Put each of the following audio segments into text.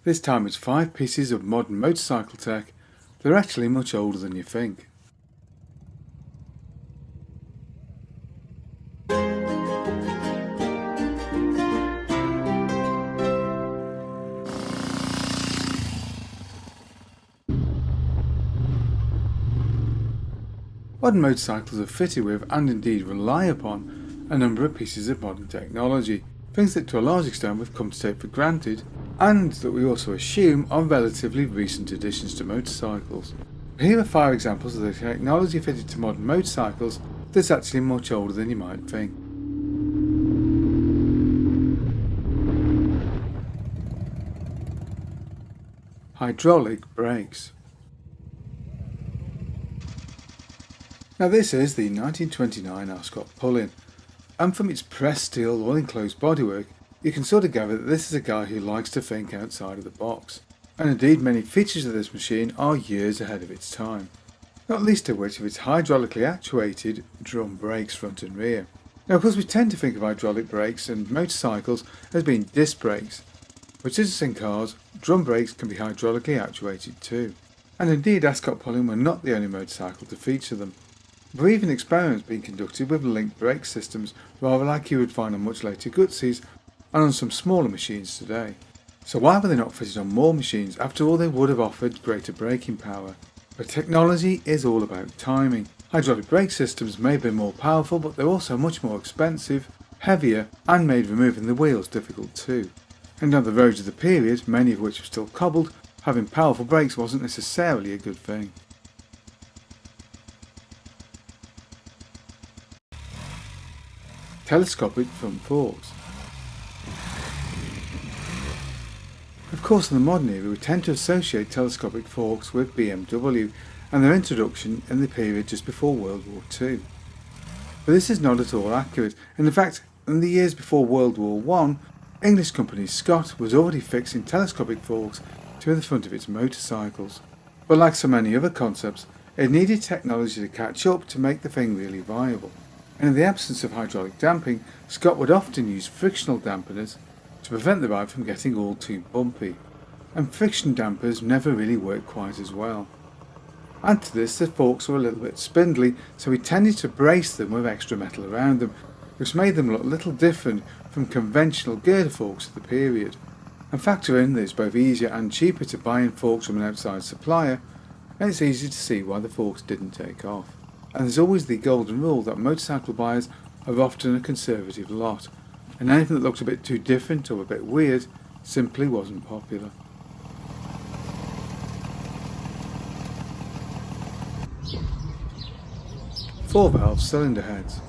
This time it's 5 pieces of modern motorcycle tech that are actually much older than you think. Modern motorcycles are fitted with, and indeed rely upon, a number of pieces of modern technology, things that to a large extent we've come to take for granted, and that we also assume are relatively recent additions to motorcycles. Here are 5 examples of the technology fitted to modern motorcycles that's actually much older than you might think. Hydraulic brakes. Now this is the 1929 Ascot-Pullin, and from its pressed steel all-enclosed bodywork you can sort of gather that this is a guy who likes to think outside of the box, and indeed many features of this machine are years ahead of its time, not least of which of its hydraulically actuated drum brakes front and rear. Now of course we tend to think of hydraulic brakes and motorcycles as being disc brakes, but just as in cars, drum brakes can be hydraulically actuated too, and indeed Ascot-Pullin were not the only motorcycle to feature them. There were even experiments being conducted with linked brake systems, rather like you would find on much later Gutsies and on some smaller machines today. So why were they not fitted on more machines? After all, they would have offered greater braking power. But technology is all about timing. Hydraulic brake systems may have been more powerful, but they're also much more expensive, heavier, and made removing the wheels difficult too. And on the roads of the period, many of which were still cobbled, having powerful brakes wasn't necessarily a good thing. Telescopic front forks. Of course, in the modern era we tend to associate telescopic forks with BMW and their introduction in the period just before World War II. But this is not at all accurate, and in fact, in the years before World War I, English company Scott was already fixing telescopic forks to the front of its motorcycles. But like so many other concepts, it needed technology to catch up to make the thing really viable. And in the absence of hydraulic damping, Scott would often use frictional dampeners to prevent the ride from getting all too bumpy, and friction dampers never really worked quite as well. Add to this, the forks were a little bit spindly, so we tended to brace them with extra metal around them, which made them look a little different from conventional girder forks of the period. And factor in that it's both easier and cheaper to buy in forks from an outside supplier, and it's easy to see why the forks didn't take off. And there's always the golden rule that motorcycle buyers are often a conservative lot, and anything that looked a bit too different or a bit weird simply wasn't popular. Four-valve cylinder heads.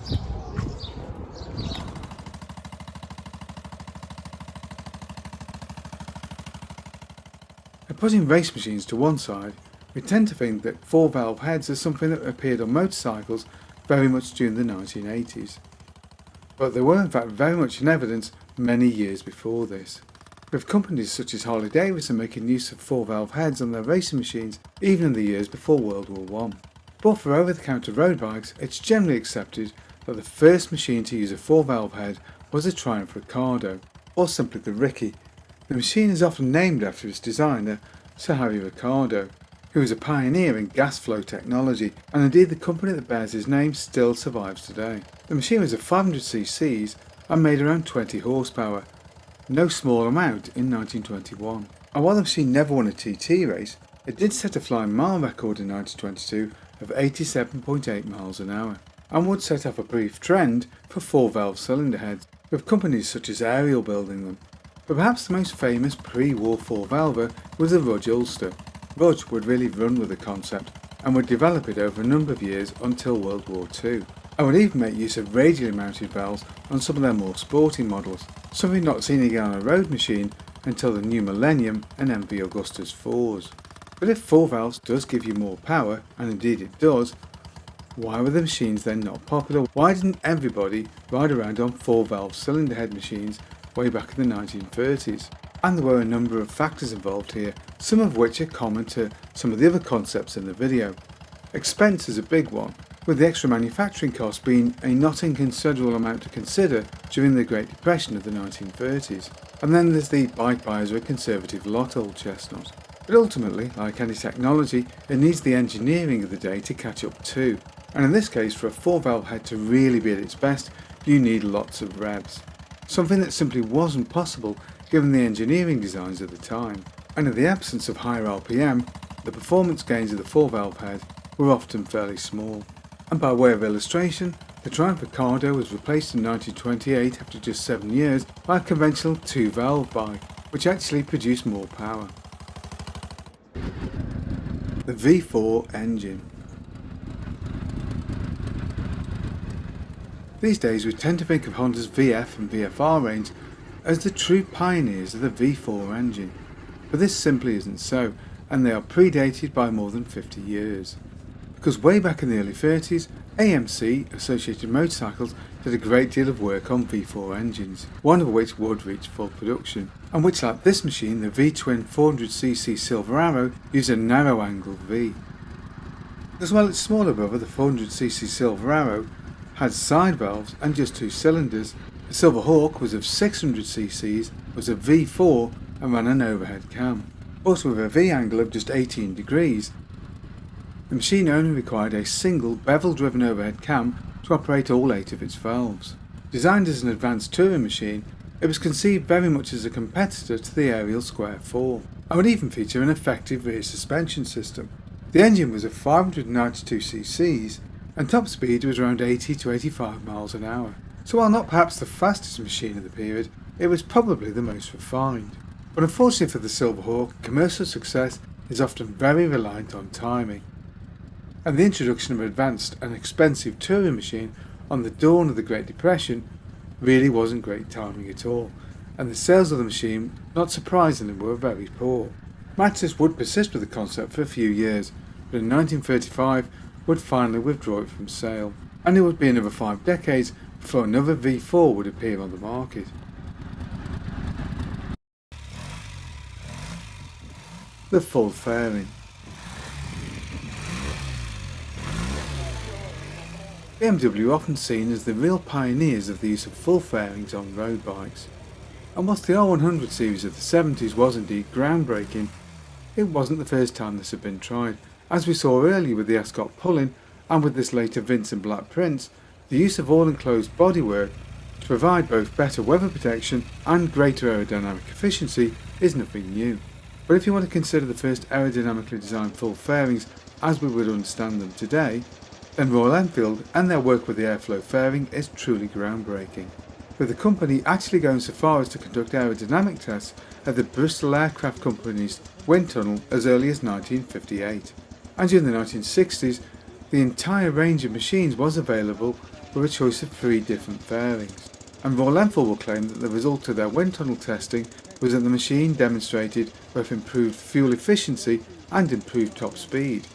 Now, putting race machines to one side, we tend to think that 4-valve heads are something that appeared on motorcycles very much during the 1980s. But they were in fact very much in evidence many years before this, with companies such as Harley-Davidson making use of 4-valve heads on their racing machines even in the years before World War I. But for over-the-counter road bikes, it's generally accepted that the first machine to use a 4-valve head was a Triumph Ricardo, or simply the Ricky. The machine is often named after its designer, Sir Harry Ricardo, who was a pioneer in gas flow technology, and indeed the company that bears his name still survives today. The machine was of 500cc and made around 20 horsepower, no small amount in 1921. And while the machine never won a TT race, it did set a flying mile record in 1922 of 87.8 miles an hour, and would set off a brief trend for 4-valve cylinder heads, with companies such as Ariel building them. But perhaps the most famous pre-war 4-valver was the Rudge Ulster. Rudge would really run with the concept and would develop it over a number of years until World War II, and would even make use of radially mounted valves on some of their more sporting models, something not seen again on a road machine until the new millennium and MV Augustus 4s. But if 4 valves does give you more power, and indeed it does, why were the machines then not popular? Why didn't everybody ride around on 4-valve cylinder head machines way back in the 1930s? And there were a number of factors involved here, some of which are common to some of the other concepts in the video. Expense is a big one. with the extra manufacturing cost being a not inconsiderable amount to consider during the Great Depression of the 1930s. And then there's the bike buyers are a conservative lot, old chestnut. But ultimately, like any technology, it needs the engineering of the day to catch up too. And in this case, for a 4-valve head to really be at its best, you need lots of revs. Something that simply wasn't possible given the engineering designs at the time. And in the absence of higher RPM, the performance gains of the 4-valve head were often fairly small. And by way of illustration, the Triumph Ricardo was replaced in 1928 after just 7 years by a conventional 2-valve bike, which actually produced more power. The V4 engine. These days we tend to think of Honda's VF and VFR range as the true pioneers of the V4 engine, but this simply isn't so, and they are predated by more than 50 years. Because way back in the early 30s, AMC, Associated Motorcycles, did a great deal of work on V4 engines, one of which would reach full production, and which, like this machine, the V-twin 400cc Silver Arrow, used a narrow angle V. As well, its smaller brother, the 400cc Silver Arrow, had side valves and just 2 cylinders. The Silver Hawk was of 600cc, was a V4 and ran an overhead cam, also with a V angle of just 18 degrees. The machine only required a single bevel-driven overhead cam to operate all 8 of its valves. Designed as an advanced touring machine, it was conceived very much as a competitor to the Ariel Square 4, and would even feature an effective rear suspension system. The engine was of 592cc, and top speed was around 80 to 85 miles an hour. So while not perhaps the fastest machine of the period, it was probably the most refined. But unfortunately for the Silver Hawk, commercial success is often very reliant on timing. And the introduction of an advanced and expensive touring machine on the dawn of the Great Depression really wasn't great timing at all, and the sales of the machine, not surprisingly, were very poor. Mattis would persist with the concept for a few years, but in 1935 would finally withdraw it from sale, and it would be another 5 decades before another V4 would appear on the market. The full fairing. BMW are often seen as the real pioneers of the use of full fairings on road bikes, and whilst the R100 series of the 70s was indeed groundbreaking, it wasn't the first time this had been tried. As we saw earlier with the Ascot-Pullin and with this later Vince and Black Prince, the use of all-enclosed bodywork to provide both better weather protection and greater aerodynamic efficiency is nothing new. But if you want to consider the first aerodynamically designed full fairings as we would understand them today, then Royal Enfield and their work with the airflow fairing is truly groundbreaking, with the company actually going so far as to conduct aerodynamic tests at the Bristol Aircraft Company's wind tunnel as early as 1958. And during the 1960s, the entire range of machines was available with a choice of 3 different fairings. And Royal Enfield will claim that the result of their wind tunnel testing was that the machine demonstrated both improved fuel efficiency and improved top speed.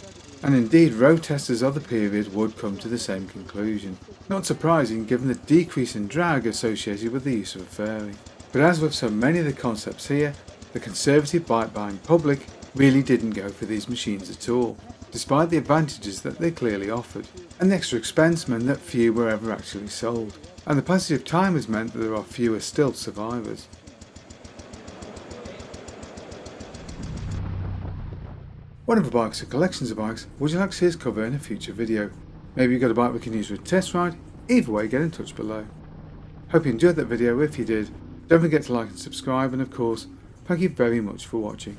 And indeed, road testers of the period would come to the same conclusion. Not surprising given the decrease in drag associated with the use of a fairing. But as with so many of the concepts here, the conservative bike buying public really didn't go for these machines at all, despite the advantages that they clearly offered. And the extra expense meant that few were ever actually sold. And the passage of time has meant that there are fewer still survivors. Whatever bikes or collections of bikes would you like to see us cover in a future video? Maybe you've got a bike we can use for a test ride? Either way, get in touch below. Hope you enjoyed that video. If you did, don't forget to like and subscribe, and of course, thank you very much for watching.